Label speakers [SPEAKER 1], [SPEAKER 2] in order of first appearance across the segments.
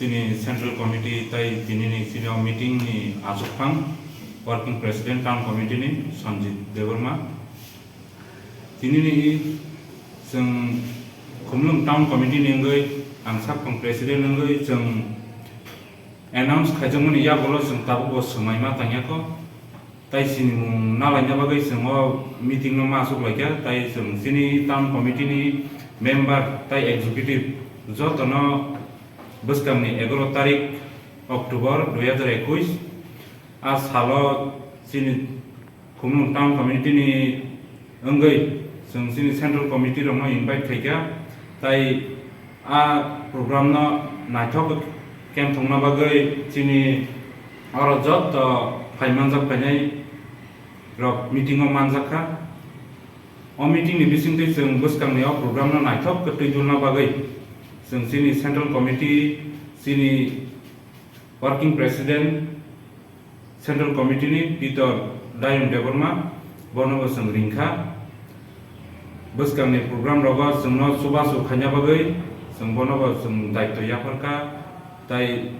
[SPEAKER 1] sini Central Committee tai bini ni sini meeting ni asupang Working President Town Committee ni Sanjit Devarma. Sini ni seng Khumlung Town Committee ni ngai angsak pang President ngai seng announce khajang ni ya bolo seng tabu bo semai ma tanya ko. Tai sini mung nalanya bagai semua meeting no masuk lagi tai sini Town Committee ni member tai executive jotono buskang ni 11 tarik Oktober 2021 as halo sini Khumlung Town Committee ni engai sini Central Committee rong no invite khaika tai program no naithok kem thongna bagai sini aro jot Paimanjak painai rok meeting o manjakha o meeting ni bisingtei जों buskang ni o program no naithok ketui julna bagai जों sini Central Committee sini Working President Central Committee ni Peter Dayung Devarma bono जों ringkha buskang ni program rogo जों no subasu khanya bagai जों bono जों daitto yafarka tai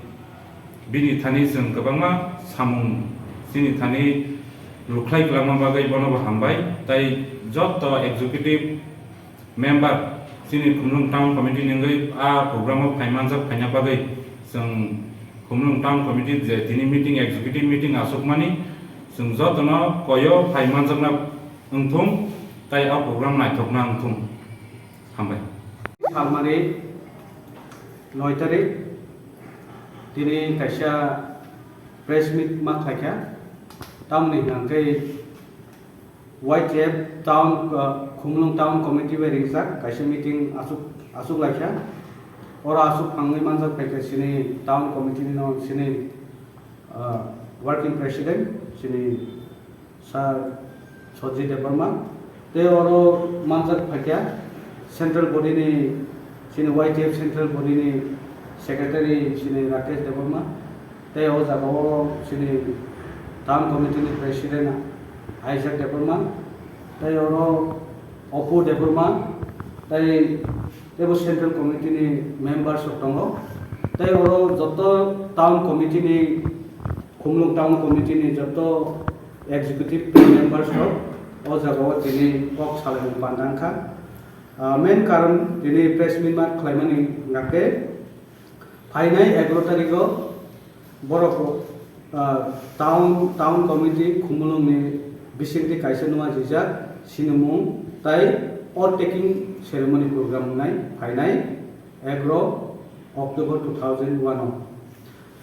[SPEAKER 1] bini thani जों gobangma samung sini thani ruklai klama bagai bono hambai tai jot executive member sini Khumlung Town Committee ngai program of Paimanjak paina bagai जों Khumlung Town Committee je tini meeting executive meeting asukmani जों jot no koyo Paimanjak na ungthung tai program naithokna ungthung hambai
[SPEAKER 2] Salmari 9 tarik tini kaisa press meet ma khaika tam ni nangkai YTF Town Khumlung Town Committee we ringsak kaisa meeting asuk laikha ora asuk pangai manjak khaika sini Town Committee no sini working president sini Sir Sanjit Devarma te oro manjak khaika central body ni sini YTF central body ni secretary sini Rakesh Devarma te o jagao sini Town Committee ni President Isaac Devarma, tai oro Opu Devarma, tai tebo Central Committee ni members tongo, tai oro joto Town Committee ni Khumlung Town Committee ni joto executive members o jagao tini ok salai pandangkha. Main karon tini press meet ma khlaimani ngake phainai 11 tariko borok Town Committee Khumlung ni bisingti kaisa nuwa jijak sinumung tai or taking ceremony program nai phainai 11 October 2001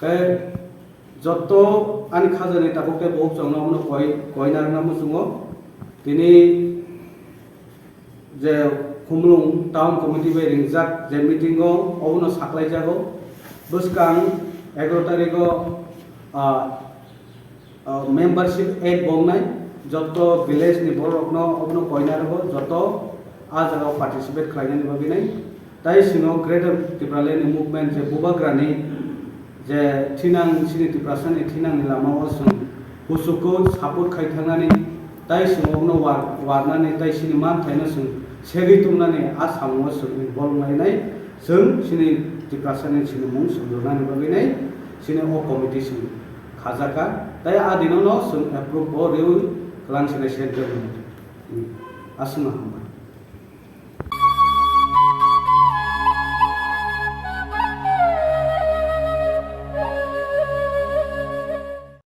[SPEAKER 2] kai joto ani khajani tabukte bok jongno no koinar namu sungo tini je Khumlung Town Committee be ringjak je meeting o obuno saklai jago buskang 11 tariko membership aid bongnai joto village ni borokno obno koinargo joto ajagao participate khlainani baginai tai sino greater Tipralani movement je bubagrani je thinang sini Tiprasani thinang ni lama osung husuko support khaithanani tai sino obno warnani tai sini man thaina sung segi tumnani asamu sung bolnai जों sini Tiprasani sini mung sundurnani baginai sini o committee sini khajaka tai adino no approve o reu klang sini center asuna